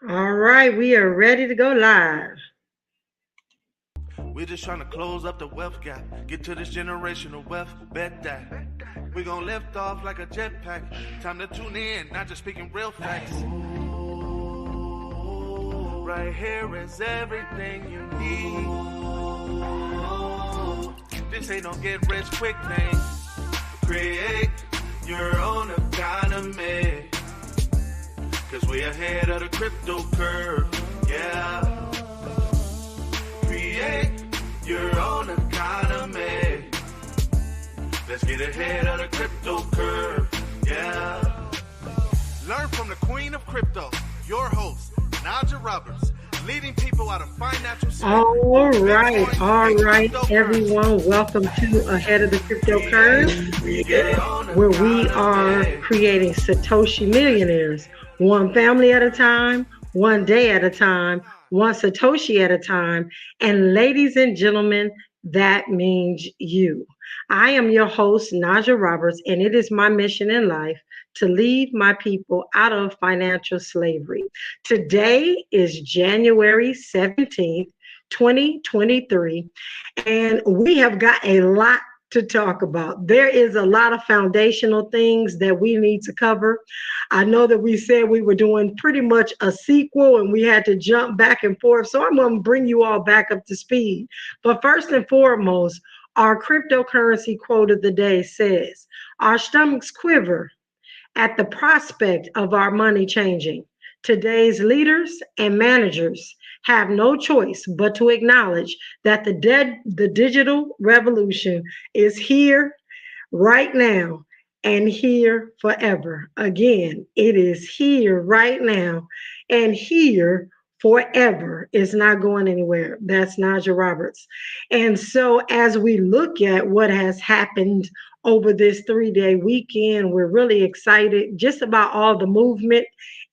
All right, we are ready to go live. We're just trying to close up the wealth gap. Get to this generational wealth, bet that. We gon' lift off like a jetpack. Time to tune in, not just speaking real facts. Right here is everything you need. This ain't no get rich quick thing. Create your own economy. Cause we ahead of the crypto curve, yeah. Create your own economy. Let's get ahead of the crypto curve, yeah. Learn from the queen of crypto, your host, Najah Roberts, leading people out of financial slavery. All right, everyone. Welcome to Ahead of the Crypto Curve, where we are creating Satoshi millionaires, one family at a time, one day at a time, one Satoshi at a time. And ladies and gentlemen, that means you. I am your host, Najah Roberts, and it is my mission in life to lead my people out of financial slavery. Today is January 17th, 2023, and we have got a lot to talk about. There is a lot of foundational things that we need to cover. I know that we said we were doing pretty much a sequel and we had to jump back and forth. So I'm going to bring you all back up to speed. But first and foremost, our cryptocurrency quote of the day says, "Our stomachs quiver at the prospect of our money changing. Today's leaders and managers have no choice but to acknowledge that the digital revolution is here right now and here forever." Again, it is here right now and here forever. It's not going anywhere. That's Najah Roberts. And so, as we look at what has happened over this 3-day weekend, we're really excited just about all the movement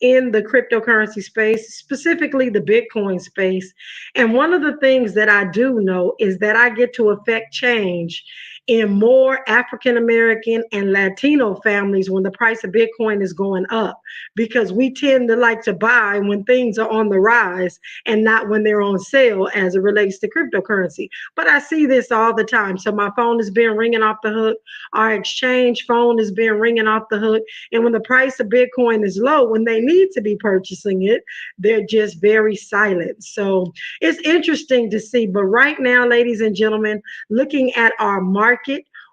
in the cryptocurrency space, specifically the Bitcoin space. And one of the things that I do know is that I get to affect change in more African American and Latino families when the price of Bitcoin is going up, because we tend to like to buy when things are on the rise and not when they're on sale as it relates to cryptocurrency. But I see this all the time. So my phone has been ringing off the hook. Our exchange phone has been ringing off the hook. And when the price of Bitcoin is low, when they need to be purchasing it, they're just very silent. So it's interesting to see. But right now, ladies and gentlemen, looking at our market,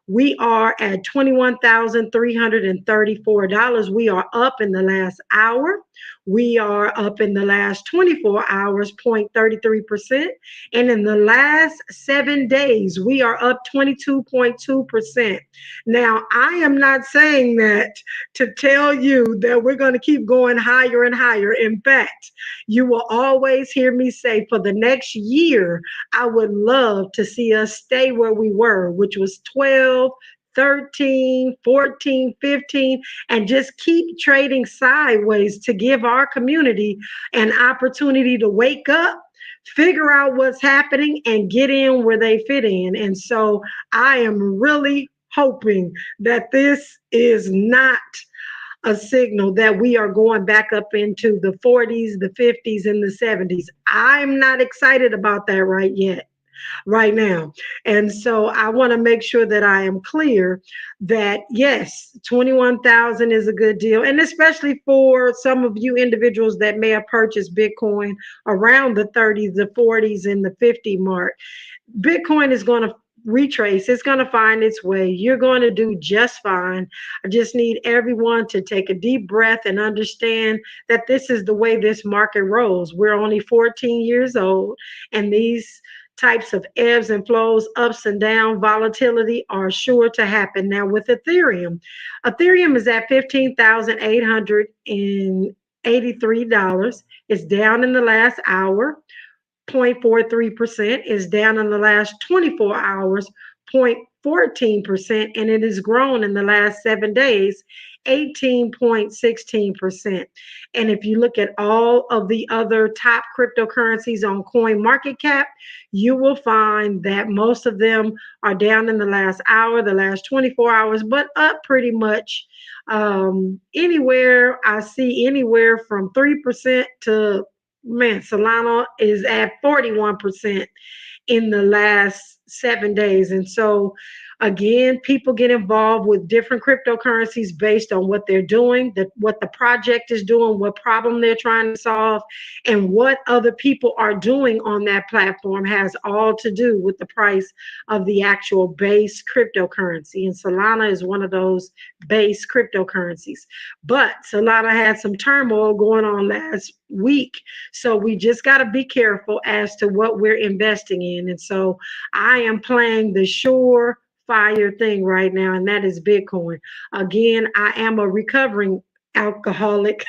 we are at $21,334. We are up in the last hour. We are up in the last 24 hours, 0.33%. And in the last 7 days, we are up 22.2%. Now, I am not saying that to tell you that we're going to keep going higher and higher. In fact, you will always hear me say for the next year, I would love to see us stay where we were, which was 12, 13, 14, 15, and just keep trading sideways to give our community an opportunity to wake up, figure out what's happening, and get in where they fit in. And so I am really hoping that this is not a signal that we are going back up into the 40s, the 50s, and the 70s. I'm not excited about that right now. And so I want to make sure that I am clear that yes, 21,000 is a good deal. And especially for some of you individuals that may have purchased Bitcoin around the 30s, the 40s, and the 50 mark. Bitcoin is going to retrace. It's going to find its way. You're going to do just fine. I just need everyone to take a deep breath and understand that this is the way this market rolls. We're only 14 years old, and these types of ebbs and flows, ups and down, volatility are sure to happen. Now with Ethereum, Ethereum is at $15,883. It's down in the last hour. 0.43% is down in the last 24 hours, 0.14%, and it has grown in the last 7 days 18.16%. And if you look at all of the other top cryptocurrencies on coin market cap, you will find that most of them are down in the last hour, the last 24 hours, but up pretty much anywhere. I see anywhere from 3% to, man, Solana is at 41% in the last 7 days. And so, again, people get involved with different cryptocurrencies based on what they're doing, what the project is doing, what problem they're trying to solve, and what other people are doing on that platform has all to do with the price of the actual base cryptocurrency. And Solana is one of those base cryptocurrencies. But Solana had some turmoil going on last week. So we just got to be careful as to what we're investing in. And so I am playing the sure fire thing right now, and that is Bitcoin. Again, I am a recovering alcoholic.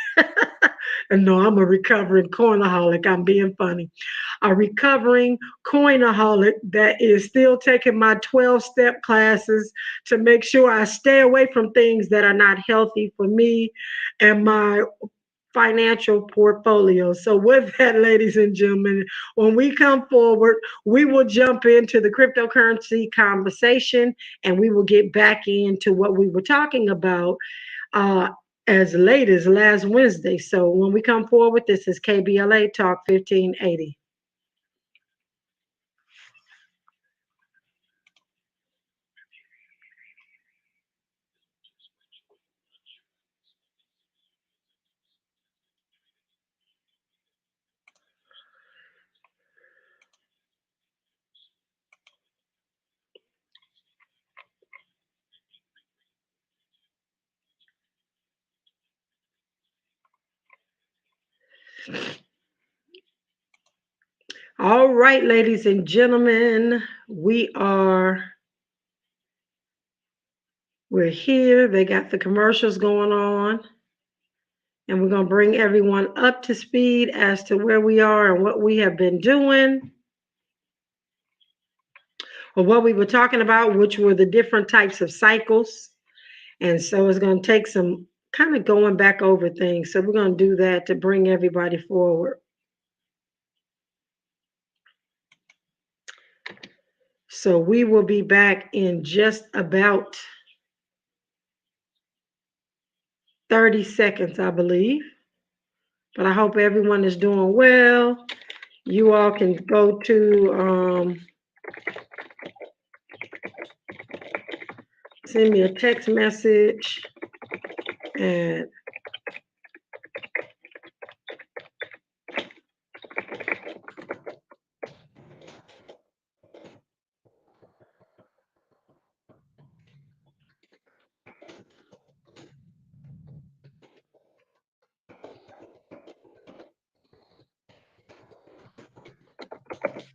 And no, I'm a recovering coinaholic. I'm being funny. A recovering coinaholic that is still taking my 12-step classes to make sure I stay away from things that are not healthy for me and my financial portfolio. So, with that, ladies and gentlemen, when we come forward, we will jump into the cryptocurrency conversation and we will get back into what we were talking about uh, as late as last Wednesday. So, when we come forward, this is KBLA Talk 1580. All right, ladies and gentlemen, we're here. They got the commercials going on, and we're going to bring everyone up to speed as to where we are and what we have been doing, or what we were talking about, which were the different types of cycles. And so it's going to take some kind of going back over things. So we're going to do that to bring everybody forward. So we will be back in just about 30 seconds, I believe. But I hope everyone is doing well. You all can go to send me a text message at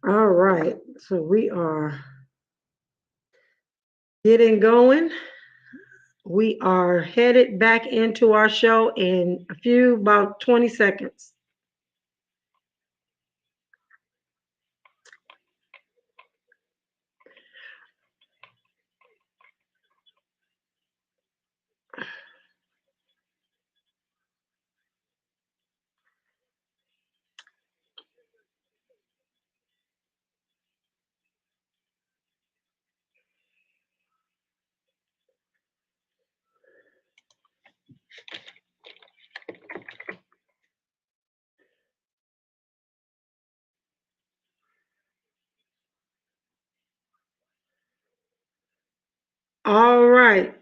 all right. So we are getting going. We are headed back into our show in about 20 seconds. All right.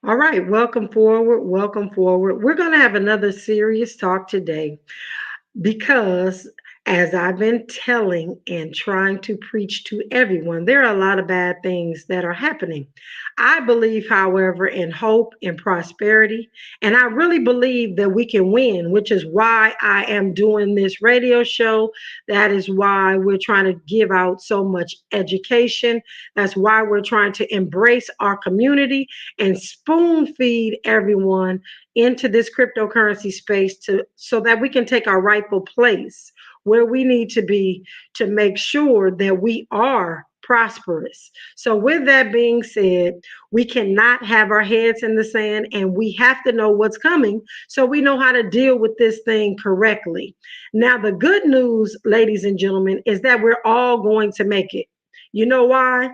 All right. Welcome forward. Welcome forward. We're going to have another serious talk today because, as I've been telling and trying to preach to everyone, there are a lot of bad things that are happening. I believe, however, in hope and prosperity, and I really believe that we can win, which is why I am doing this radio show. That is why we're trying to give out so much education. That's why we're trying to embrace our community and spoon feed everyone into this cryptocurrency space so that we can take our rightful place where we need to be to make sure that we are prosperous. So, with that being said, we cannot have our heads in the sand and we have to know what's coming so we know how to deal with this thing correctly. Now, the good news, ladies and gentlemen, is that we're all going to make it. You know why?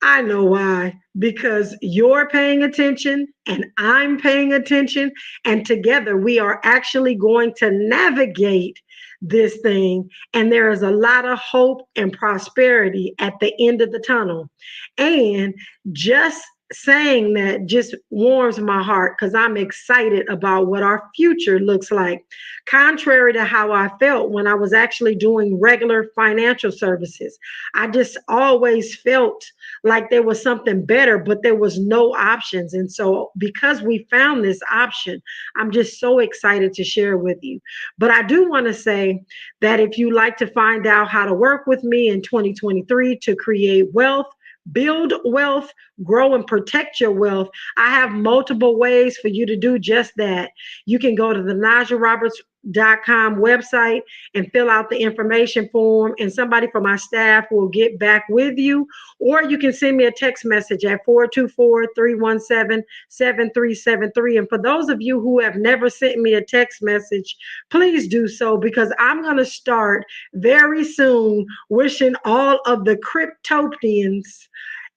I know why. Because you're paying attention and I'm paying attention. And together we are actually going to navigate this thing. And there is a lot of hope and prosperity at the end of the tunnel. And just saying that just warms my heart because I'm excited about what our future looks like. Contrary to how I felt when I was actually doing regular financial services, I just always felt like there was something better, but there was no options. And so, because we found this option, I'm just so excited to share with you. But I do want to say that if you like to find out how to work with me in 2023 to create wealth, build wealth, grow and protect your wealth, I have multiple ways for you to do just that. You can go to the NajahRoberts.com website and fill out the information form, and somebody from my staff will get back with you. Or you can send me a text message at 424-317-7373. And for those of you who have never sent me a text message, please do so because I'm going to start very soon wishing all of the Cryptopians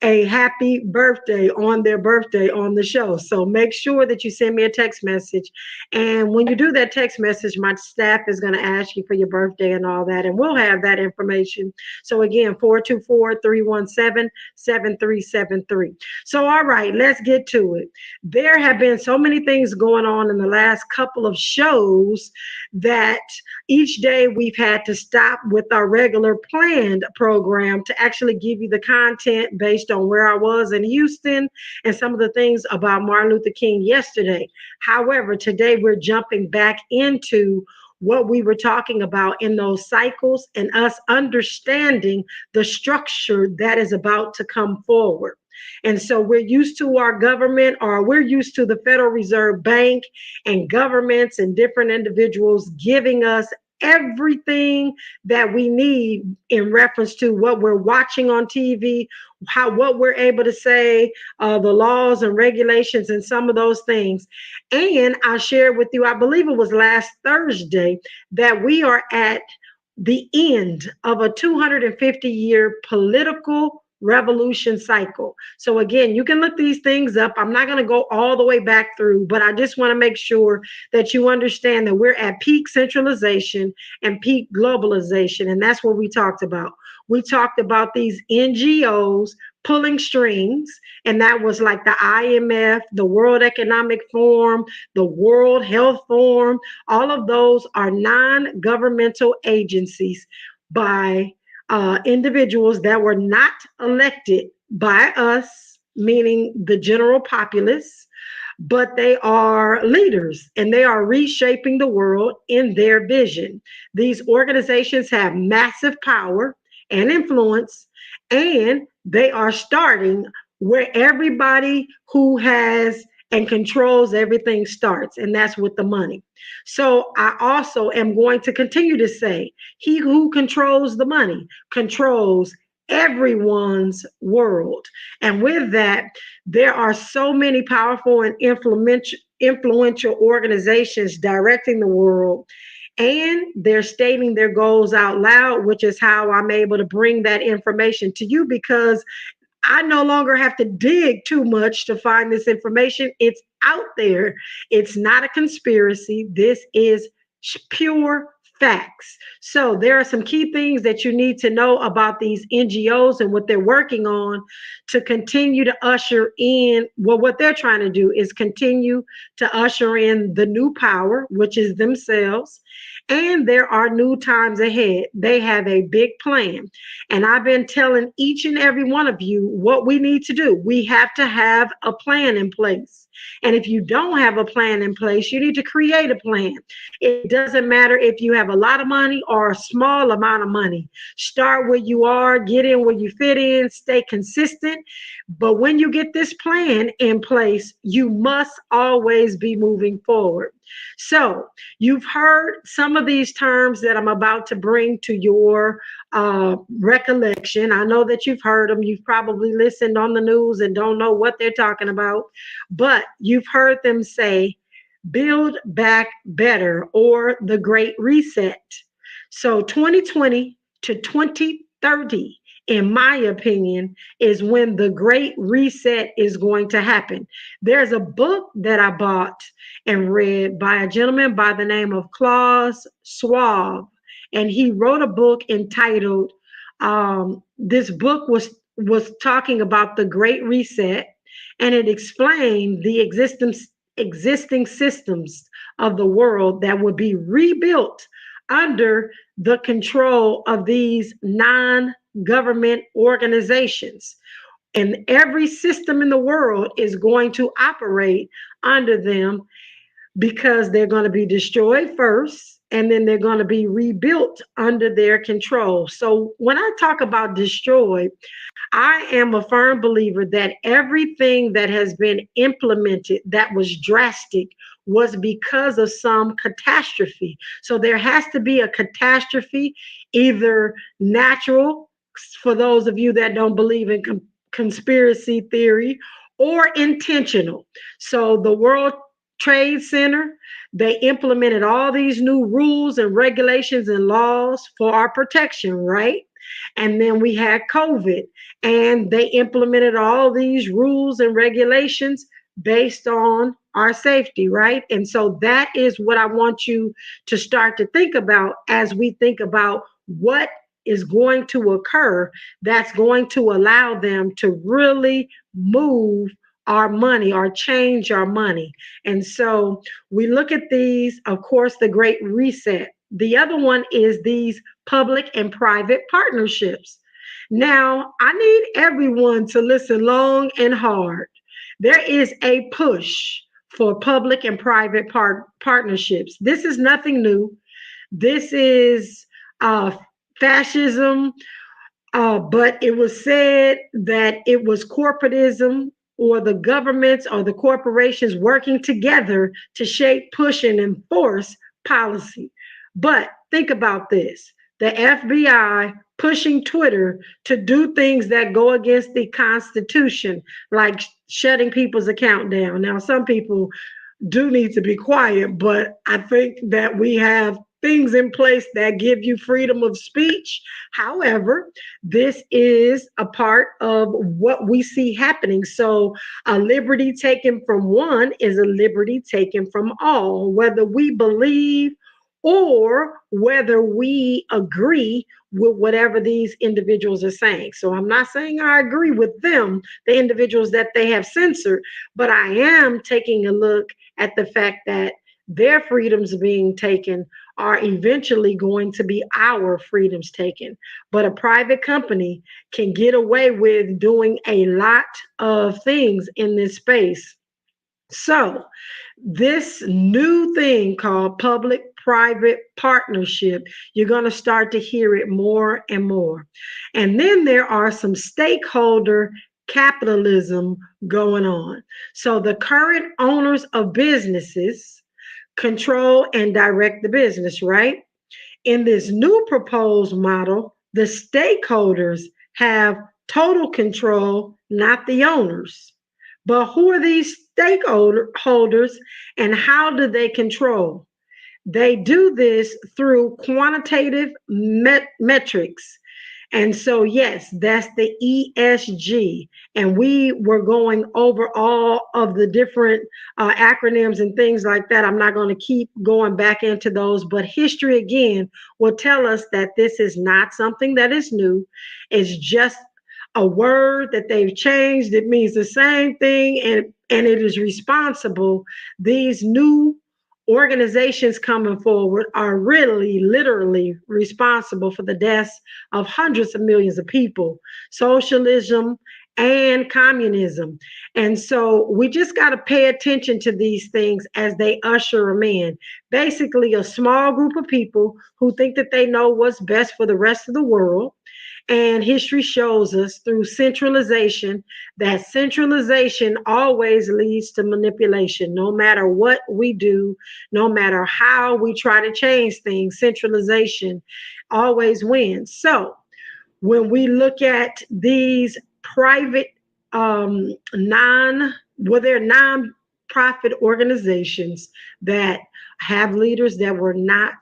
a happy birthday on their birthday on the show. So make sure that you send me a text message. And when you do that text message, my staff is going to ask you for your birthday and all that. And we'll have that information. So again, 424-317-7373. So, all right, let's get to it. There have been so many things going on in the last couple of shows that each day we've had to stop with our regular planned program to actually give you the content based on where I was in Houston and some of the things about Martin Luther King yesterday. However, today we're jumping back into what we were talking about in those cycles and us understanding the structure that is about to come forward. And so we're used to our government, or we're used to the Federal Reserve Bank and governments and different individuals giving us everything that we need in reference to what we're watching on TV, what we're able to say, the laws and regulations and some of those things. And I shared with you, I believe it was last Thursday, that we are at the end of a 250-year political revolution cycle. So again, you can look these things up. I'm not going to go all the way back through, but I just want to make sure that you understand that we're at peak centralization and peak globalization. And that's what we talked about. We talked about these NGOs pulling strings, and that was like the IMF, the World Economic Forum, the World Health Forum. All of those are non-governmental agencies by individuals that were not elected by us, meaning the general populace, but they are leaders and they are reshaping the world in their vision. These organizations have massive power and influence, and they are starting where everybody who has and controls everything starts, and that's with the money. So I also am going to continue to say, he who controls the money controls everyone's world. And with that, there are so many powerful and influential organizations directing the world, and they're stating their goals out loud, which is how I'm able to bring that information to you, because I no longer have to dig too much to find this information. It's out there. It's not a conspiracy. This is pure facts. So there are some key things that you need to know about these NGOs and what they're working on to continue to usher in. Well, what they're trying to do is continue to usher in the new power, which is themselves. And there are new times ahead. They have a big plan. And I've been telling each and every one of you what we need to do. We have to have a plan in place. And if you don't have a plan in place, you need to create a plan. It doesn't matter if you have a lot of money or a small amount of money. Start where you are, get in where you fit in, stay consistent. But when you get this plan in place, you must always be moving forward. So you've heard some of these terms that I'm about to bring to your recollection. I know that you've heard them. You've probably listened on the news and don't know what they're talking about, but you've heard them say build back better or the Great Reset. So 2020 to 2030, in my opinion, is when the Great Reset is going to happen. There's a book that I bought and read by a gentleman by the name of Klaus Schwab, and he wrote a book entitled. This book was talking about the Great Reset, and it explained the existing systems of the world that would be rebuilt under the control of these non-government organizations. And every system in the world is going to operate under them because they're going to be destroyed first and then they're going to be rebuilt under their control. So when I talk about destroyed, I am a firm believer that everything that has been implemented that was drastic was because of some catastrophe. So there has to be a catastrophe, either natural, for those of you that don't believe in conspiracy theory, or intentional. So the World Trade Center, they implemented all these new rules and regulations and laws for our protection, right? And then we had COVID, and they implemented all these rules and regulations based on our safety, right? And so that is what I want you to start to think about as we think about what is going to occur that's going to allow them to really move our money or change our money. And so we look at these, of course, the Great Reset. The other one is these public and private partnerships. Now, I need everyone to listen long and hard. There is a push for public and private partnerships. This is nothing new. This is fascism, but it was said that it was corporatism or the governments or the corporations working together to shape, push, and enforce policy. But think about this: the FBI pushing Twitter to do things that go against the Constitution, like shutting people's account down. Now, some people do need to be quiet, but I think that we have things in place that give you freedom of speech. However, this is a part of what we see happening. So a liberty taken from one is a liberty taken from all, whether we believe or whether we agree with whatever these individuals are saying. So I'm not saying I agree with them, the individuals that they have censored, but I am taking a look at the fact that their freedoms being taken are eventually going to be our freedoms taken. But a private company can get away with doing a lot of things in this space. So, this new thing called public private partnership, you're going to start to hear it more and more. And then there are some stakeholder capitalism going on. So, the current owners of businesses control and direct the business, right? In this new proposed model, the stakeholders have total control, not the owners. But who are these stakeholders and how do they control? They do this through quantitative metrics. And so, yes, that's the ESG. And we were going over all of the different acronyms and things like that. I'm not going to keep going back into those, but history again will tell us that this is not something that is new. It's just a word that they've changed. It means the same thing, and it is responsible. These new organizations coming forward are really literally responsible for the deaths of hundreds of millions of people, socialism and communism. And so we just got to pay attention to these things as they usher them in. Basically, a small group of people who think that they know what's best for the rest of the world. And history shows us through centralization that centralization always leads to manipulation. No matter what we do, no matter how we try to change things, centralization always wins. So when we look at these private they're non-profit organizations that have leaders that were not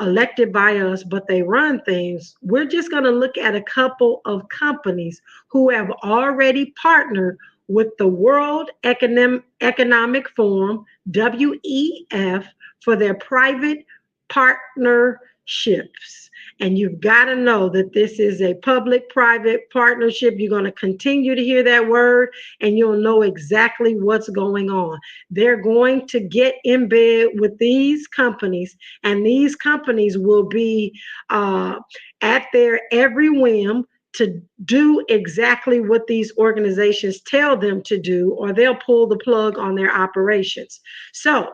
elected by us, but they run things. We're just going to look at a couple of companies who have already partnered with the World Economic Forum, WEF, for their private partnerships. And you've got to know that this is a public private partnership. You're going to continue to hear that word and you'll know exactly what's going on. They're going to get in bed with these companies, and these companies will be at their every whim to do exactly what these organizations tell them to do, or they'll pull the plug on their operations. So,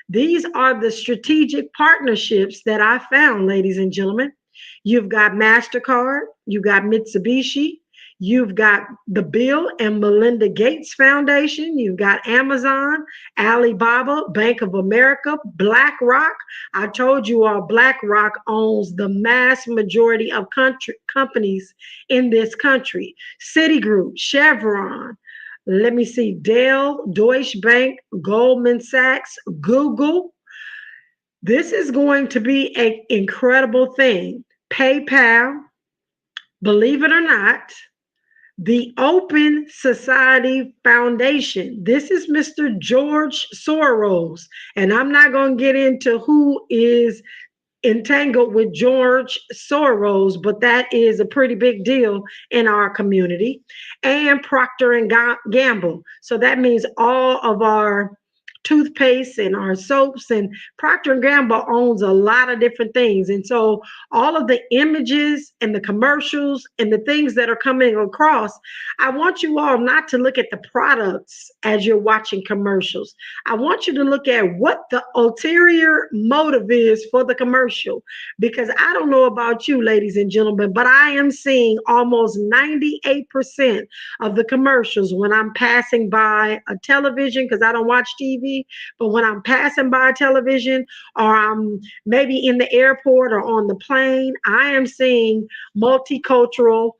these are the strategic partnerships that I found, ladies and gentlemen. You've got MasterCard, you've got Mitsubishi, you've got the Bill and Melinda Gates Foundation, you've got Amazon, Alibaba, Bank of America, BlackRock. I told you all BlackRock owns the mass majority of companies in this country. Citigroup, Chevron, let me see, Dell, Deutsche Bank, Goldman Sachs, Google. This is going to be an incredible thing. PayPal, believe it or not, the Open Society Foundation. This is Mr. George Soros. And I'm not going to get into who is entangled with George Soros, but that is a pretty big deal in our community. And Procter and Gamble. So that means all of our toothpaste and our soaps, and Procter and Gamble owns a lot of different things. And so all of the images and the commercials and the things that are coming across, I want you all not to look at the products as you're watching commercials. I want you to look at what the ulterior motive is for the commercial, because I don't know about you, ladies and gentlemen, but I am seeing almost 98% of the commercials when I'm passing by a television, because I don't watch TV, but when I'm passing by television, or I'm maybe in the airport or on the plane, I am seeing multicultural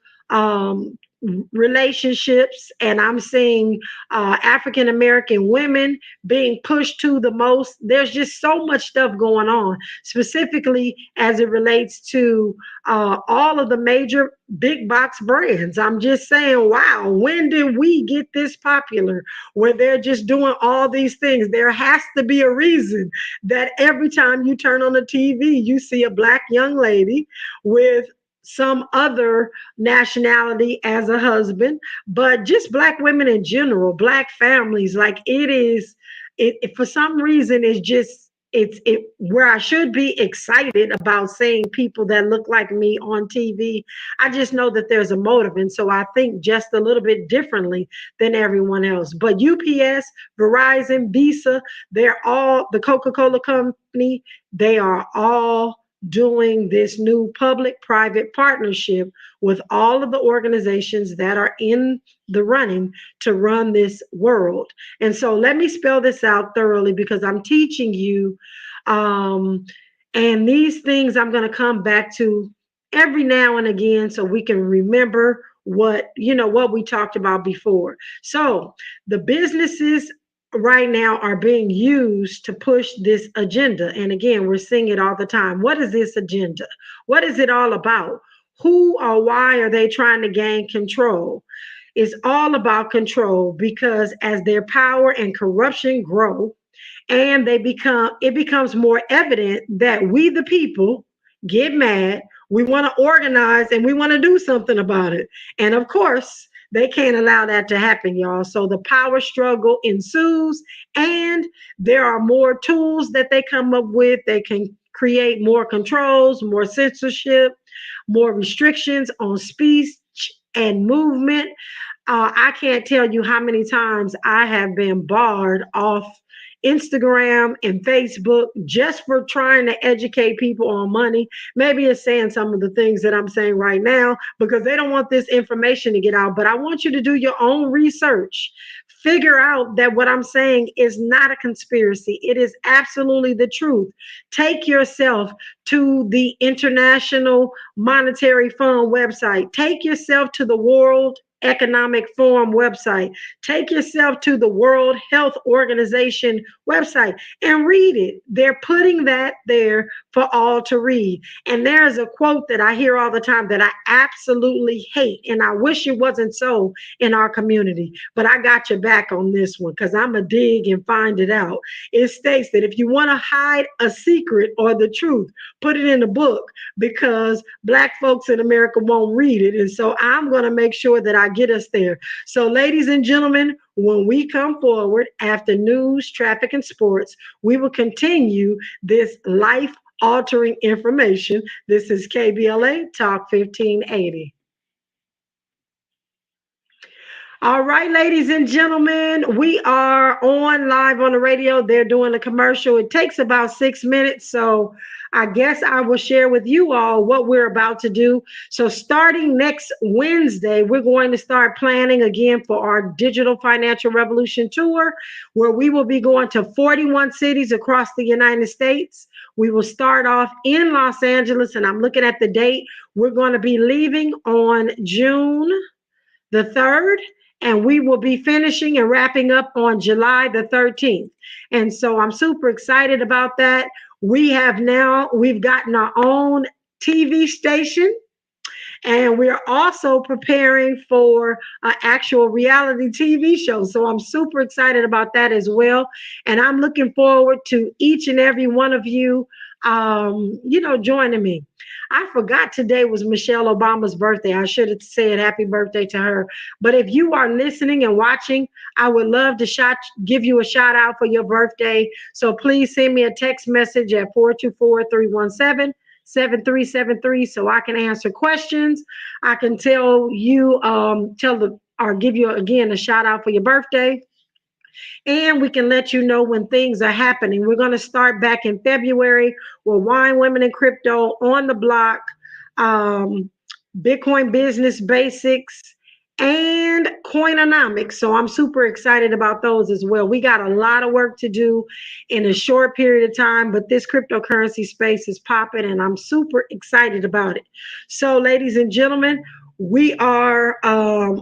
relationships, and I'm seeing African American women being pushed to the most. There's just so much stuff going on, specifically as it relates to all of the major big box brands. I'm just saying, wow, when did we get this popular where they're just doing all these things? There has to be a reason that every time you turn on the TV, you see a Black young lady with some other nationality as a husband, but just Black women in general, Black families. Like it for some reason, it's just, it where I should be excited about seeing people that look like me on TV. I just know that there's a motive, and so I think just a little bit differently than everyone else. But UPS, Verizon, Visa, they're all, the Coca-Cola company, they are all doing this new public-private partnership with all of the organizations that are in the running to run this world. And so let me spell this out thoroughly, because I'm teaching you, and these things I'm going to come back to every now and again so we can remember what we talked about before. So the businesses right now are being used to push this agenda. And again, we're seeing it all the time. What is this agenda? What is it all about? Who or why are they trying to gain control? It's all about control, because as their power and corruption grow, and it becomes more evident that we the people get mad, we want to organize, and we want to do something about it. And of course, they can't allow that to happen, y'all. So the power struggle ensues, and there are more tools that they come up with. They can create more controls, more censorship, more restrictions on speech and movement. I can't tell you how many times I have been barred off Instagram and Facebook just for trying to educate people on money. Maybe it's saying some of the things that I'm saying right now because they don't want this information to get out. But I want you to do your own research. Figure out that what I'm saying is not a conspiracy. It is absolutely the truth. Take yourself to the International Monetary Fund website. Take yourself to the World Economic Forum website. Take yourself to the World Health Organization website and read it. They're putting that there for all to read. And there's a quote that I hear all the time that I absolutely hate, and I wish it wasn't so in our community. But I got your back on this one because I'm going to dig and find it out. It states that if you want to hide a secret or the truth, put it in a book because Black folks in America won't read it. And so I'm going to make sure that I get us there. So, ladies and gentlemen, when we come forward after news, traffic, and sports, we will continue this life altering information. This is KBLA Talk 1580. All right, ladies and gentlemen, we are on live on the radio. They're doing a commercial. It takes about 6 minutes. So I guess I will share with you all what we're about to do. So starting next Wednesday, we're going to start planning again for our Digital Financial Revolution Tour, where we will be going to 41 cities across the United States. We will start off in Los Angeles, and I'm looking at the date. We're going to be leaving on June the 3rd, and we will be finishing and wrapping up on July the 13th. And so I'm super excited about that. We've gotten our own TV station, and we're also preparing for an actual reality TV show. So I'm super excited about that as well. And I'm looking forward to each and every one of you, joining me. I forgot today was Michelle Obama's birthday. I should have said happy birthday to her. But if you are listening and watching, I would love to give you a shout out for your birthday. So please send me a text message at 424-317-7373 so I can answer questions. I can tell you, or give you again a shout out for your birthday. And we can let you know when things are happening. We're going to start back in February with Wine, Women, and Crypto on the Block, um, Bitcoin Business Basics, and Coinomics. So I'm super excited about those as well. We got a lot of work to do in a short period of time, but this cryptocurrency space is popping, and I'm super excited about it. So, ladies and gentlemen, we are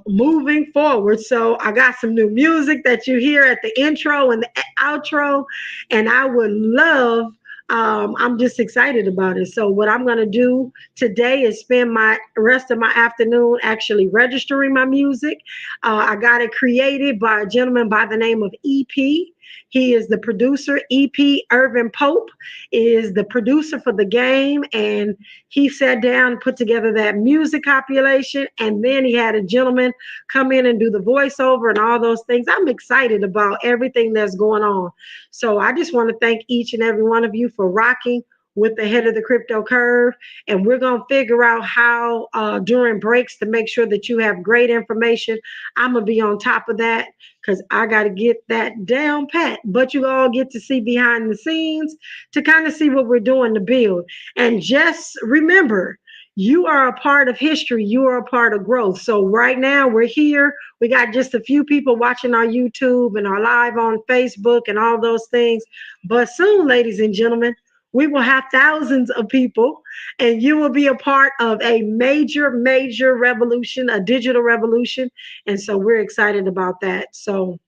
moving forward. So I got some new music that you hear at the intro and the outro, and I would love, I'm just excited about it. So what I'm going to do today is spend my rest of my afternoon actually registering my music. I got it created by a gentleman by the name of EP. He is the producer. EP Irvin Pope is the producer for the game, and he sat down, put together that music compilation, and then he had a gentleman come in and do the voiceover and all those things. I'm excited about everything that's going on. So I just want to thank each and every one of you for rocking with the head of the crypto curve. And we're going to figure out how during breaks to make sure that you have great information. I'm going to be on top of that because I got to get that down pat. But you all get to see behind the scenes to kind of see what we're doing to build. And just remember, you are a part of history. You are a part of growth. So right now we're here. We got just a few people watching our YouTube and our live on Facebook and all those things. But soon, ladies and gentlemen, we will have thousands of people, and you will be a part of a major, major revolution, a digital revolution. And so we're excited about that. So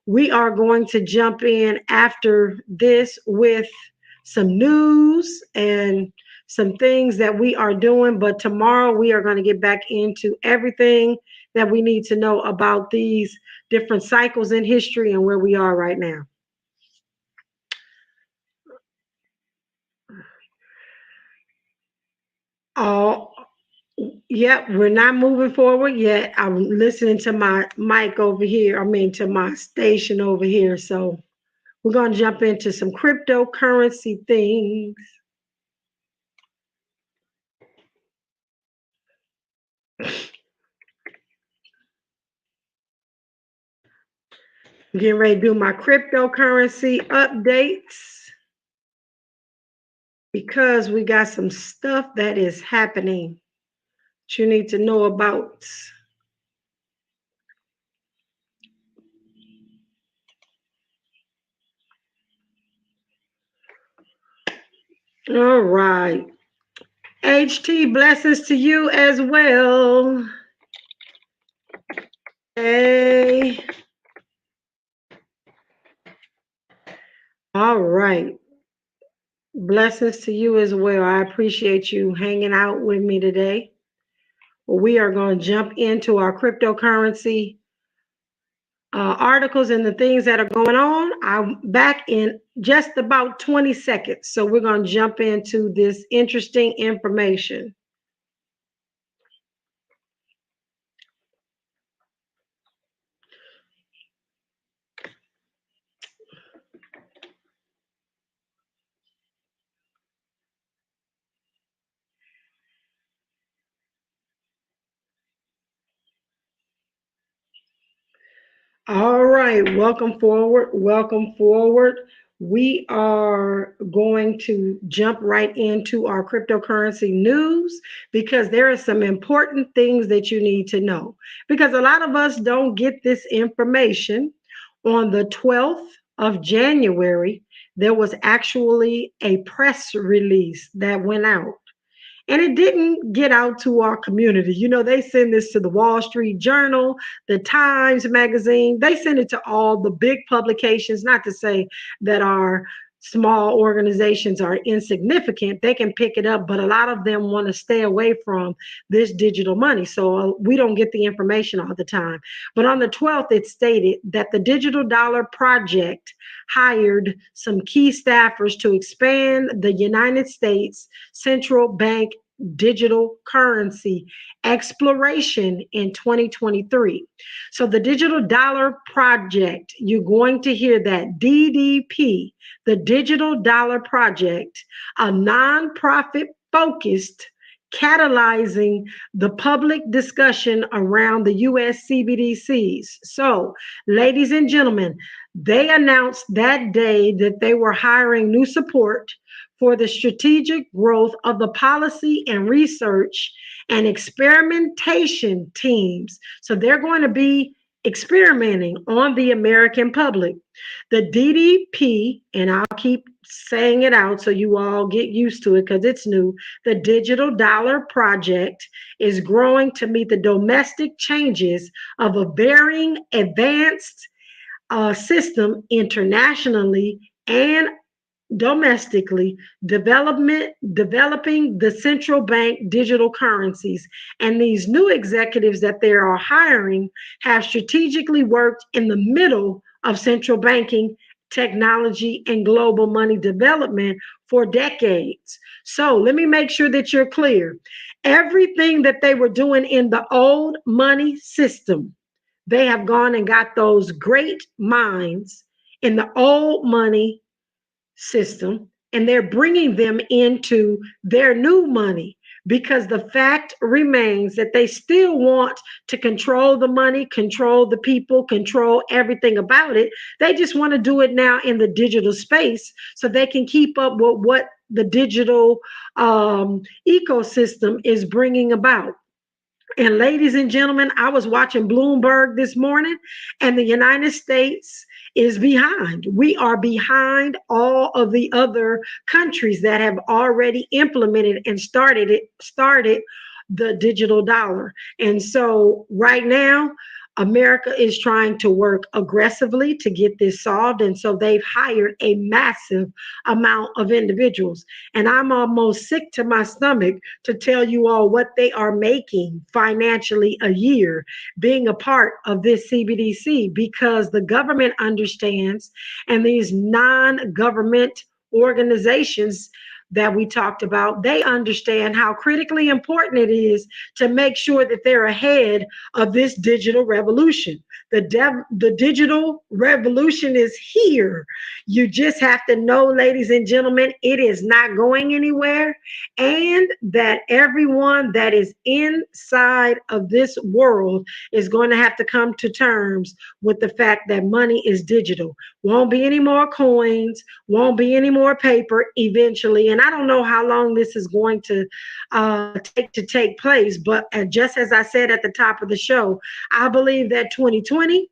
we are going to jump in after this with some news and some things that we are doing. But tomorrow we are going to get back into everything that we need to know about these different cycles in history and where we are right now. Oh, yep, we're not moving forward yet. I'm listening to my mic over here. I mean, to my station over here. So we're going to jump into some cryptocurrency things. Getting ready to do my cryptocurrency updates because we got some stuff that is happening that you need to know about. All right. HT, blessings to you as well. Hey. All right. Blessings to you as well. I appreciate you hanging out with me today. We are going to jump into our cryptocurrency articles and the things that are going on. I'm back in just about 20 seconds. So we're going to jump into this interesting information. All right, welcome forward. Welcome forward. We are going to jump right into our cryptocurrency news because there are some important things that you need to know. Because a lot of us don't get this information. On the 12th of January, there was actually a press release that went out. And it didn't get out to our community. You know, they send this to the Wall Street Journal, the Times Magazine. They send it to all the big publications, not to say that our small organizations are insignificant. They can pick it up, but a lot of them want to stay away from this digital money. So we don't get the information all the time. But on the 12th, it stated that the Digital Dollar Project hired some key staffers to expand the United States central bank digital currency exploration in 2023. So the Digital Dollar Project, you're going to hear that DDP, the Digital Dollar Project, a nonprofit focused catalyzing the public discussion around the US CBDCs. So, ladies and gentlemen, they announced that day that they were hiring new support for the strategic growth of the policy and research and experimentation teams. So they're going to be experimenting on the American public. The DDP, and I'll keep saying it out so you all get used to it because it's new. The Digital Dollar Project is growing to meet the domestic changes of a varying advanced system internationally and domestically, developing the central bank digital currencies. And these new executives that they are hiring have strategically worked in the middle of central banking, technology, and global money development for decades. So let me make sure that you're clear. Everything that they were doing in the old money system, they have gone and got those great minds in the old money system and they're bringing them into their new money because the fact remains that they still want to control the money, control the people, control everything about it. They just want to do it now in the digital space so they can keep up with what the digital ecosystem is bringing about. And ladies and gentlemen, I was watching Bloomberg this morning, and the United States is behind. We are behind all of the other countries that have already implemented and started the digital dollar. And so right now, America is trying to work aggressively to get this solved. And so they've hired a massive amount of individuals. And I'm almost sick to my stomach to tell you all what they are making financially a year being a part of this CBDC because the government understands and these non-government organizations that we talked about, they understand how critically important it is to make sure that they're ahead of this digital revolution. The digital revolution is here. You just have to know, ladies and gentlemen, it is not going anywhere, and that everyone that is inside of this world is going to have to come to terms with the fact that money is digital. Won't be any more coins, won't be any more paper eventually. And I don't know how long this is going to take place, but just as I said at the top of the show, I believe that 2020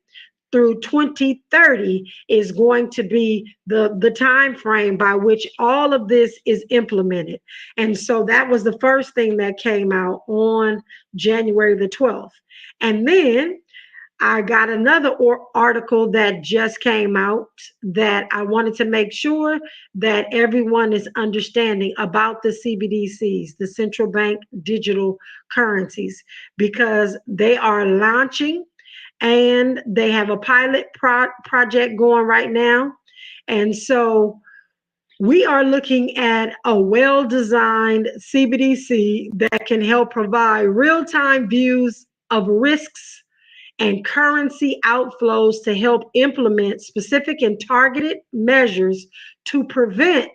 through 2030 is going to be the time frame by which all of this is implemented. And so that was the first thing that came out on January the 12th. And then I got another article that just came out that I wanted to make sure that everyone is understanding about the CBDCs, the central bank digital currencies, because they are launching and they have a pilot project going right now. And so we are looking at a well-designed CBDC that can help provide real-time views of risks and currency outflows to help implement specific and targeted measures to prevent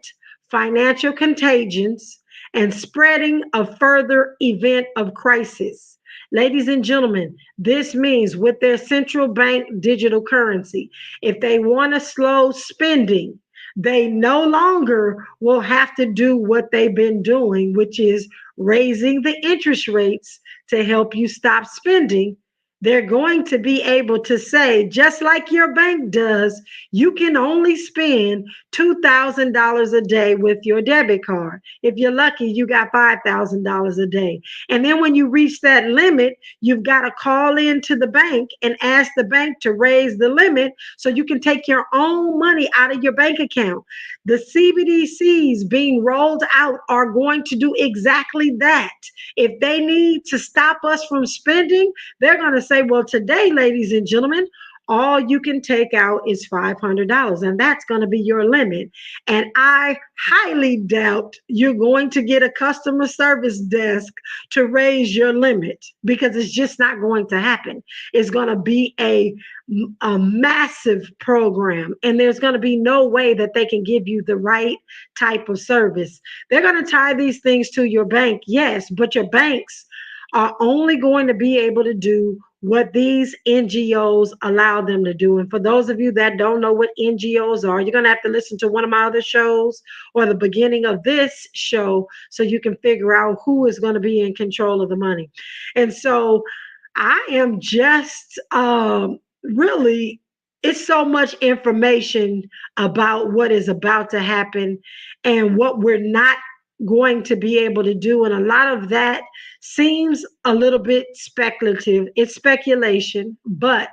financial contagions and spreading a further event of crisis. Ladies and gentlemen, this means with their central bank digital currency, if they want to slow spending, they no longer will have to do what they've been doing, which is raising the interest rates to help you stop spending. They're going to be able to say, just like your bank does, you can only spend $2,000 a day with your debit card. If you're lucky, you got $5,000 a day. And then when you reach that limit, you've got to call into the bank and ask the bank to raise the limit so you can take your own money out of your bank account. The CBDCs being rolled out are going to do exactly that. If they need to stop us from spending, they're going to say, well, today, ladies and gentlemen, all you can take out is $500, and that's going to be your limit. And I highly doubt you're going to get a customer service desk to raise your limit, because it's just not going to happen. It's going to be a massive program, and there's going to be no way that they can give you the right type of service. They're going to tie these things to your bank, yes, but your banks are only going to be able to do what these NGOs allow them to do. And for those of you that don't know what NGOs are, you're going to have to listen to one of my other shows or the beginning of this show so you can figure out who is going to be in control of the money. And so I am just really, it's so much information about what is about to happen and what we're not going to be able to do. And a lot of that seems a little bit speculative. It's speculation, but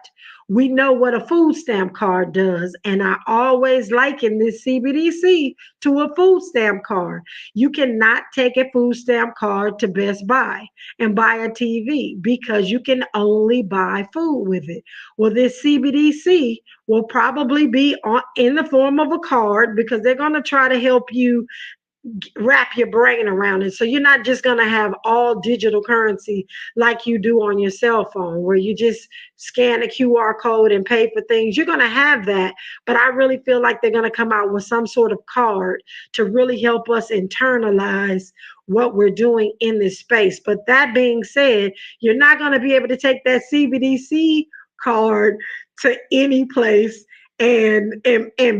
we know what a food stamp card does. And I always liken this CBDC to a food stamp card. You cannot take a food stamp card to Best Buy and buy a TV because you can only buy food with it. Well, this CBDC will probably be in the form of a card, because they're going to try to help you wrap your brain around it. So you're not just going to have all digital currency like you do on your cell phone, where you just scan a QR code and pay for things. You're going to have that, but I really feel like they're going to come out with some sort of card to really help us internalize what we're doing in this space. But that being said, you're not going to be able to take that CBDC card to any place and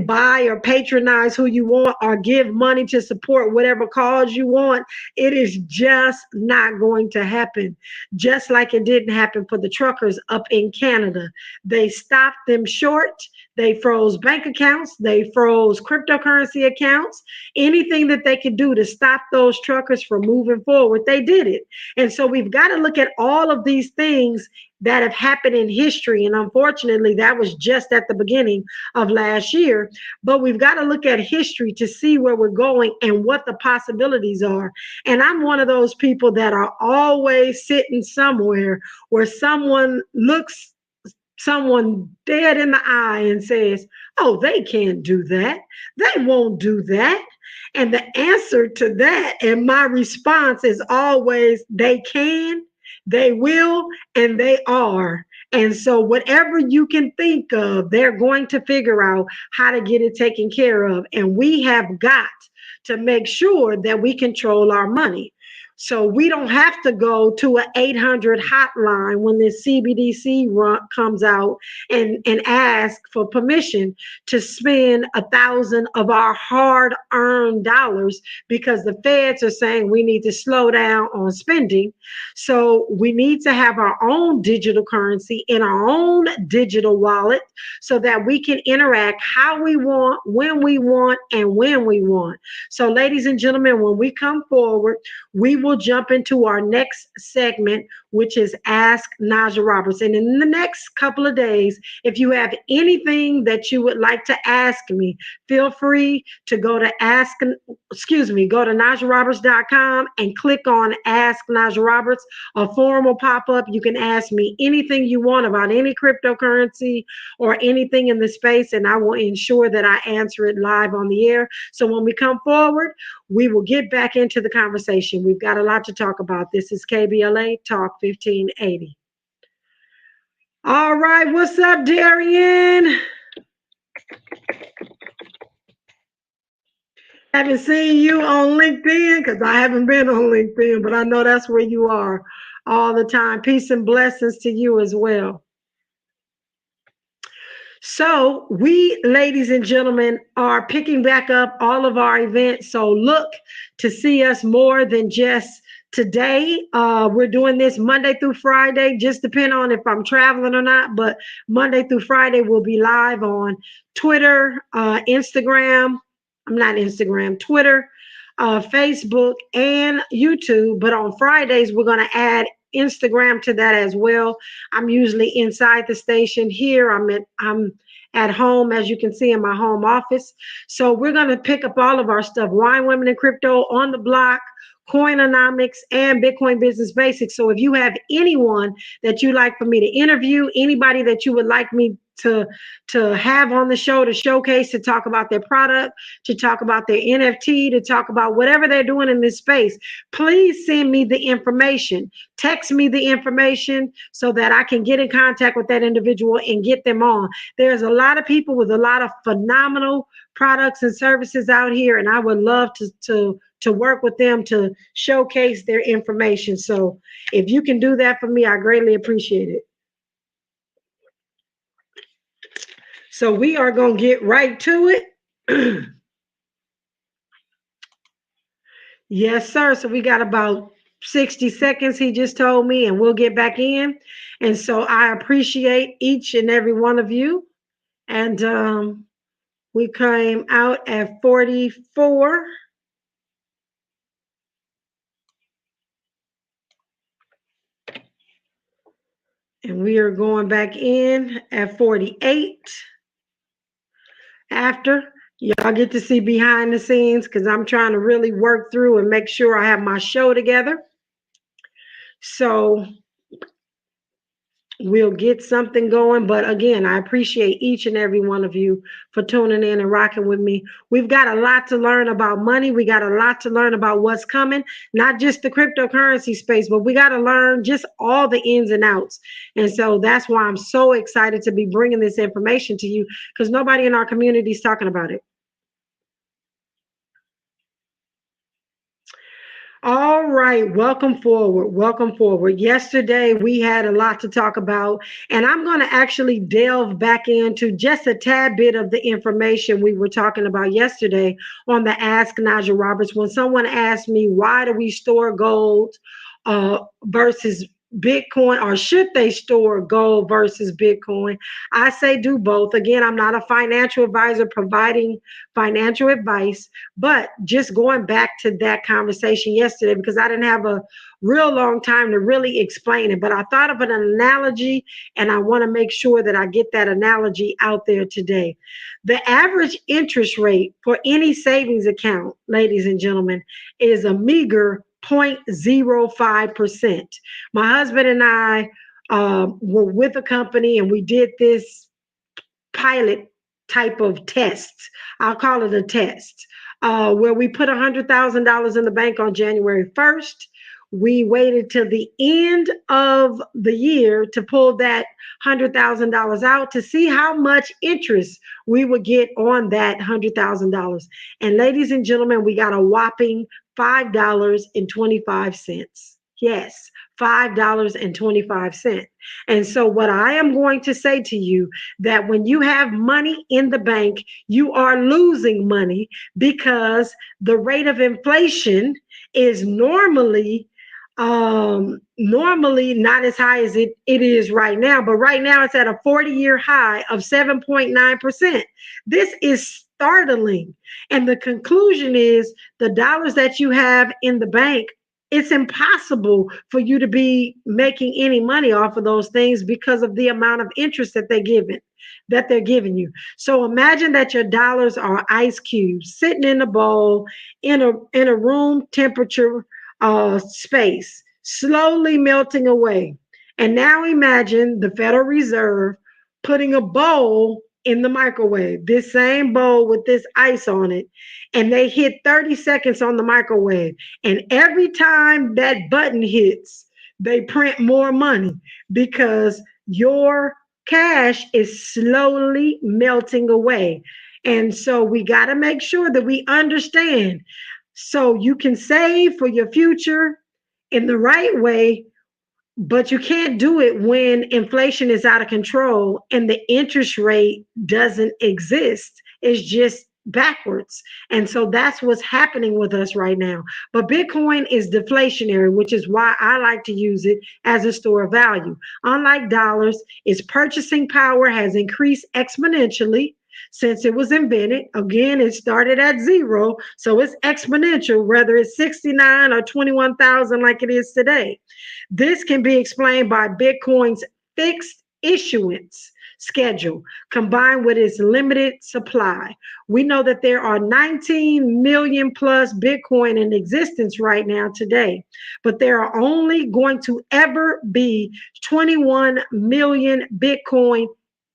buy or patronize who you want or give money to support whatever cause you want. It is just not going to happen. Just like it didn't happen for the truckers up in Canada. They stopped them short. They froze bank accounts. They froze cryptocurrency accounts. Anything that they could do to stop those truckers from moving forward, they did it. And so we've got to look at all of these things that have happened in history. And unfortunately, that was just at the beginning of last year. But we've got to look at history to see where we're going and what the possibilities are. And I'm one of those people that are always sitting somewhere where someone looks someone dead in the eye and says, "Oh, they can't do that. They won't do that." And the answer to that, and my response is always, they can, they will, and they are. And so, whatever you can think of, they're going to figure out how to get it taken care of. And we have got to make sure that we control our money. So we don't have to go to an 800 hotline when this CBDC comes out and ask for permission to spend 1,000 of our hard-earned dollars because the feds are saying we need to slow down on spending. So we need to have our own digital currency in our own digital wallet so that we can interact how we want, and when we want. So, ladies and gentlemen, when we come forward, we will jump into our next segment, which is Ask Najah Roberts. And in the next couple of days, if you have anything that you would like to ask me, feel free to go to najahroberts.com and click on Ask Najah Roberts. A form will pop up. You can ask me anything you want about any cryptocurrency or anything in the space, and I will ensure that I answer it live on the air. So when we come forward, we will get back into the conversation. We've got a lot to talk about. This is KBLA Talk 1580. All right, what's up, Darian? Haven't seen you on LinkedIn because I haven't been on LinkedIn, but I know that's where you are all the time. Peace and blessings to you as well. So we, ladies and gentlemen, are picking back up all of our events. So look to see us more than just today. We're doing this Monday through Friday, just depending on if I'm traveling or not. But Monday through Friday, we'll be live on Twitter, Instagram. I'm not Instagram, Twitter, Facebook, and YouTube. But on Fridays, we're going to add Instagram to that as well. I'm usually inside the station here. I'm at home, as you can see, in my home office. So we're going to pick up all of our stuff: Wine, Women, and Crypto, On the Block, Coinomics, and Bitcoin Business Basics. So if you have anyone that you'd like for me to interview, anybody that you would like me to have on the show to showcase, to talk about their product, to talk about their NFT, to talk about whatever they're doing in this space, please send me the information. Text me the information so that I can get in contact with that individual and get them on. There's a lot of people with a lot of phenomenal products and services out here, and I would love to work with them to showcase their information. So if you can do that for me, I greatly appreciate it. So we are going to get right to it. Yes, sir. So we got about 60 seconds, he just told me, and we'll get back in. And so I appreciate each and every one of you. And we came out at 44. And we are going back in at 48. After, y'all get to see behind the scenes because I'm trying to really work through and make sure I have my show together. So we'll get something going. But again, I appreciate each and every one of you for tuning in and rocking with me. We've got a lot to learn about money. We got a lot to learn about what's coming, not just the cryptocurrency space, but we got to learn just all the ins and outs. And so that's why I'm so excited to be bringing this information to you, because nobody in our community is talking about it. All right, welcome forward. Welcome forward. Yesterday, we had a lot to talk about, and I'm going to actually delve back into just a tad bit of the information we were talking about yesterday on the Ask Najah Roberts. When someone asked me, why do we store gold versus Bitcoin, or should they store gold versus Bitcoin? I say do both. Again, I'm not a financial advisor providing financial advice, but just going back to that conversation yesterday, because I didn't have a real long time to really explain it, but I thought of an analogy, and I want to make sure that I get that analogy out there today. The average interest rate for any savings account, ladies and gentlemen, is a meager 0.05%. My husband and I were with a company and we did this pilot type of tests. I'll call it a test, where we put $100,000 in the bank on January 1st. We waited till the end of the year to pull that $100,000 out to see how much interest we would get on that $100,000. And ladies and gentlemen, we got a whopping $5.25. Yes, $5.25. And so, what I am going to say to you, that when you have money in the bank, you are losing money because the rate of inflation is normally not as high as it is right now, but right now it's at a 40-year high of 7.9%. This is startling. And the conclusion is the dollars that you have in the bank, it's impossible for you to be making any money off of those things because of the amount of interest that they're giving you. So imagine that your dollars are ice cubes sitting in a bowl in a room temperature space, slowly melting away. And now imagine the Federal Reserve putting a bowl in the microwave, this same bowl with this ice on it, and they hit 30 seconds on the microwave. And every time that button hits, they print more money because your cash is slowly melting away. And so we got to make sure that we understand so you can save for your future in the right way, but you can't do it when inflation is out of control and the interest rate doesn't exist. It's just backwards. And so that's what's happening with us right now. But Bitcoin is deflationary, which is why I like to use it as a store of value. Unlike dollars, its purchasing power has increased exponentially since it was invented. Again, it started at zero, so it's exponential, whether it's 69 or 21,000 like it is today. This can be explained by Bitcoin's fixed issuance schedule combined with its limited supply. We know that there are 19 million plus Bitcoin in existence right now today, but there are only going to ever be 21 million Bitcoin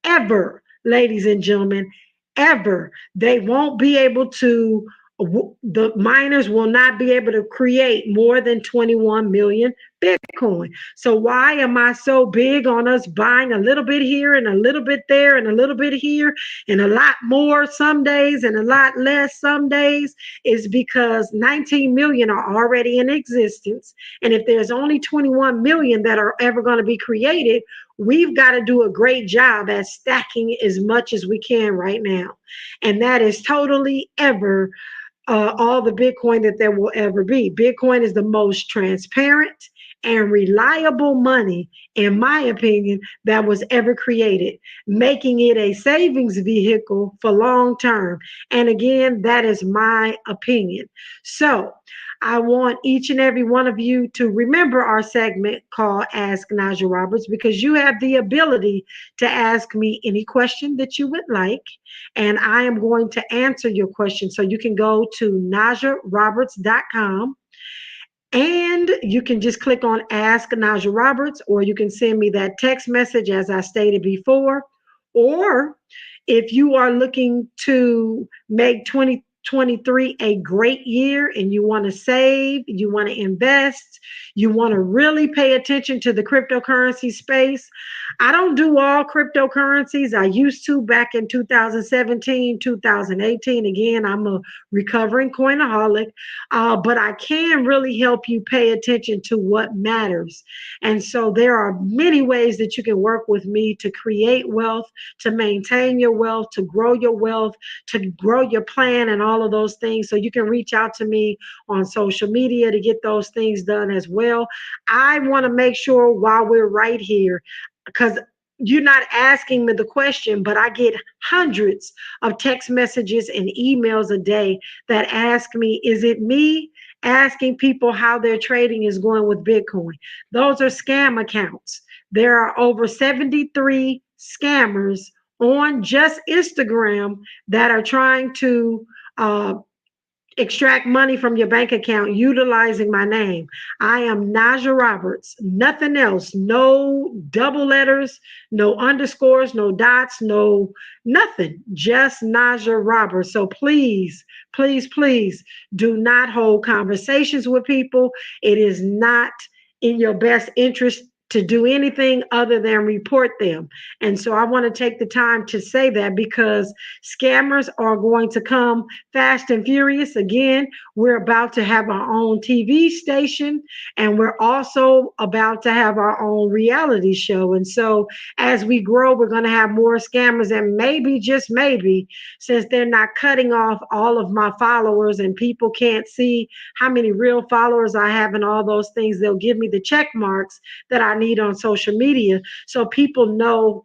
ever, ladies and gentlemen, ever. They won't be able to, the miners will not be able to create more than 21 million Bitcoin. So why am I so big on us buying a little bit here and a little bit there and a little bit here and a lot more some days and a lot less some days? Is because 19 million are already in existence. And if there's only 21 million that are ever going to be created, we've got to do a great job at stacking as much as we can right now. And that is totally ever all the Bitcoin that there will ever be. Bitcoin is the most transparent and reliable money, in my opinion, that was ever created, making it a savings vehicle for long term. And again, that is my opinion. So I want each and every one of you to remember our segment called Ask Najah Roberts, because you have the ability to ask me any question that you would like, and I am going to answer your question. So you can go to najahroberts.com and you can just click on Ask Najah Roberts, or you can send me that text message as I stated before. Or if you are looking to make 2023 a great year and you want to save, you want to invest, you want to really pay attention to the cryptocurrency space. I don't do all cryptocurrencies. I used to back in 2017, 2018. Again, I'm a recovering coinaholic, but I can really help you pay attention to what matters. And so there are many ways that you can work with me to create wealth, to maintain your wealth, to grow your wealth, to grow your plan, and all of those things. So you can reach out to me on social media to get those things done as well. I want to make sure while we're right here, because you're not asking me the question, but I get hundreds of text messages and emails a day that ask me, is it me asking people how their trading is going with Bitcoin? Those are scam accounts. There are over 73 scammers on just Instagram that are trying to extract money from your bank account utilizing my name. I am Najah Roberts. Nothing else. No double letters, no underscores, no dots, no nothing. Just Najah Roberts. So please, please, please do not hold conversations with people. It is not in your best interest to do anything other than report them. And so I want to take the time to say that because scammers are going to come fast and furious. Again, we're about to have our own TV station and we're also about to have our own reality show. And so as we grow, we're going to have more scammers and maybe, just maybe, since they're not cutting off all of my followers and people can't see how many real followers I have and all those things, they'll give me the check marks that I need on social media so people know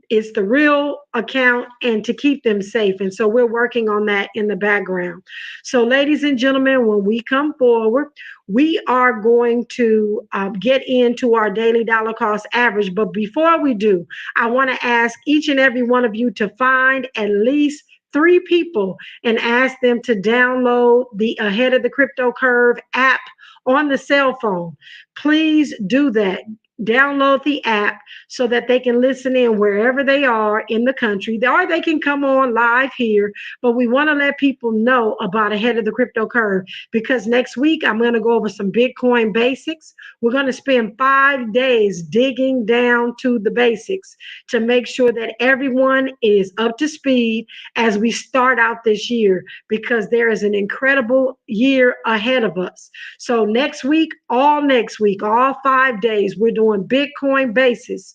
it's the real account and to keep them safe. And so we're working on that in the background. So, ladies and gentlemen, when we come forward, we are going to get into our daily dollar cost average. But before we do, I want to ask each and every one of you to find at least three people and ask them to download the Ahead of the Crypto Curve app on the cell phone. Please do that. Download the app so that they can listen in wherever they are in the country, or they can come on live here. But we want to let people know about Ahead of the Crypto Curve because next week I'm going to go over some Bitcoin basics. We're going to spend 5 days digging down to the basics to make sure that everyone is up to speed as we start out this year because there is an incredible year ahead of us. So next week, all 5 days, we're doing Bitcoin basics.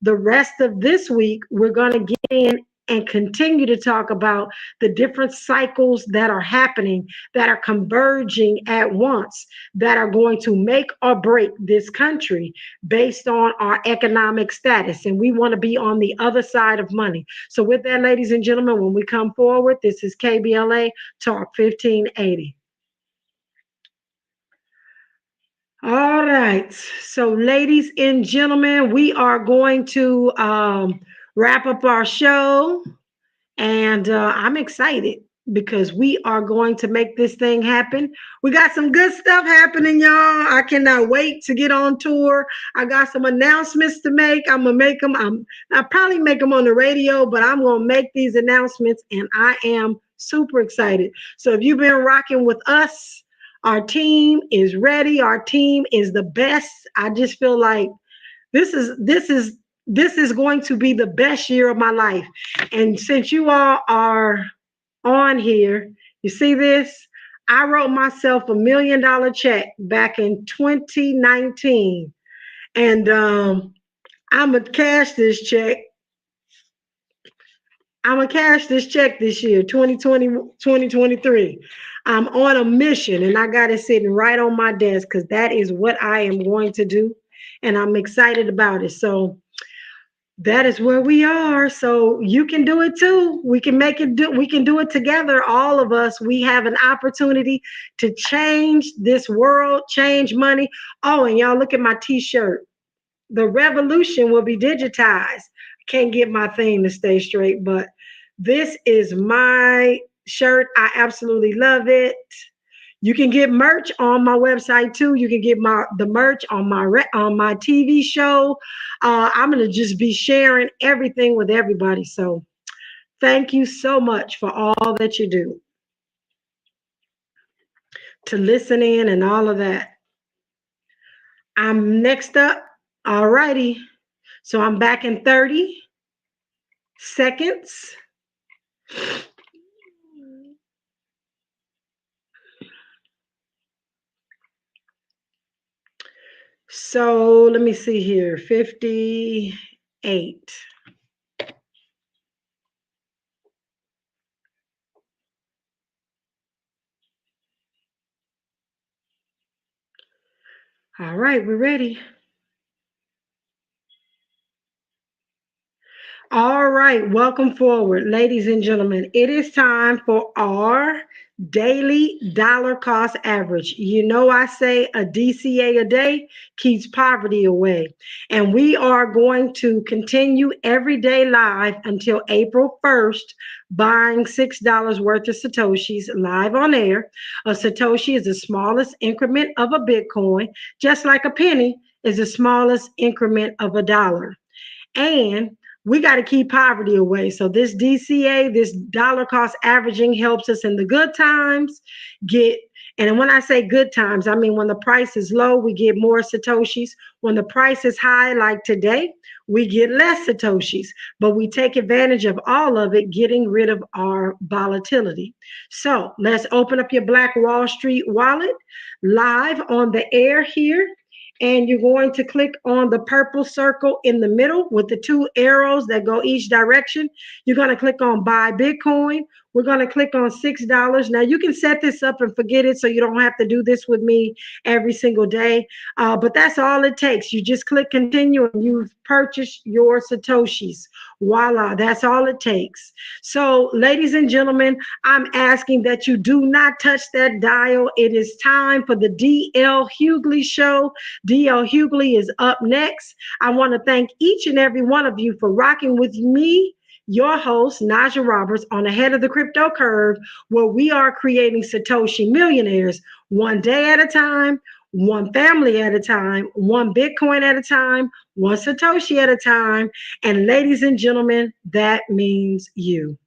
The rest of this week, we're going to get in and continue to talk about the different cycles that are happening, that are converging at once, that are going to make or break this country based on our economic status. And we want to be on the other side of money. So with that, ladies and gentlemen, when we come forward, this is KBLA Talk 1580. All right. So, ladies and gentlemen, we are going to wrap up our show. And I'm excited because we are going to make this thing happen. We got some good stuff happening, y'all. I cannot wait to get on tour. I got some announcements to make. I'm going to make them. I'll probably make them on the radio, but I'm going to make these announcements, and I am super excited. So if you've been rocking with us, our team is ready. Our team is the best. I just feel like this is going to be the best year of my life. And since you all are on here, you see this? I wrote myself $1 million check back in 2019. And I'm going to cash this check. I'm going to cash this check this year, 2020, 2023. I'm on a mission and I got it sitting right on my desk because that is what I am going to do. And I'm excited about it. So that is where we are. So you can do it too. We can we can do it together. All of us, we have an opportunity to change this world, change money. Oh, and y'all look at my t-shirt. The revolution will be digitized. I can't get my thing to stay straight, but this is my shirt. I absolutely love it. You can get merch on my website too. You can get the merch on my TV show. I'm gonna just be sharing everything with everybody. So thank you so much for all that you do to listen in and all of that. I'm next up. All righty. So I'm back in 30 seconds. So let me see here. 58. All right, we're ready. All right, welcome forward, ladies and gentlemen. It is time for our daily dollar cost average. You know, I say a DCA a day keeps poverty away. And we are going to continue every day live until April 1st, buying $6 worth of Satoshis live on air. A Satoshi is the smallest increment of a Bitcoin, just like a penny is the smallest increment of a dollar. And we got to keep poverty away. So this DCA, this dollar cost averaging, helps us in the good times get. And when I say good times, I mean when the price is low, we get more Satoshis. When the price is high, like today, we get less Satoshis. But we take advantage of all of it, getting rid of our volatility. So let's open up your Black Wall Street wallet live on the air here. And you're going to click on the purple circle in the middle with the two arrows that go each direction. You're going to click on buy Bitcoin. We're going to click on $6. Now you can set this up and forget it, so you don't have to do this with me every single day. But that's all it takes. You just click continue and you've purchased your Satoshis. Voila, that's all it takes. So ladies and gentlemen, I'm asking that you do not touch that dial. It is time for the DL Hughley Show. DL Hughley is up next. I want to thank each and every one of you for rocking with me, your host, Najah Roberts, on Ahead of the Crypto Curve, where we are creating Satoshi millionaires one day at a time, one family at a time, one Bitcoin at a time, one Satoshi at a time. And ladies and gentlemen, that means you.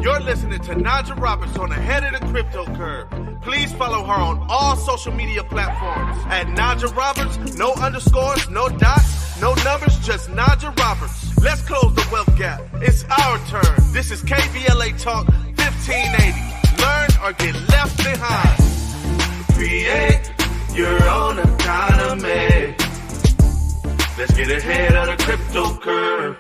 You're listening to Najah Roberts on Ahead of the Crypto Curve. Please follow her on all social media platforms at Najah Roberts. No underscores, no dots, no numbers, just Najah Roberts. Let's close the wealth gap. It's our turn. This is KBLA Talk 1580. Learn or get left behind. Create your own economy. Let's get ahead of the crypto curve.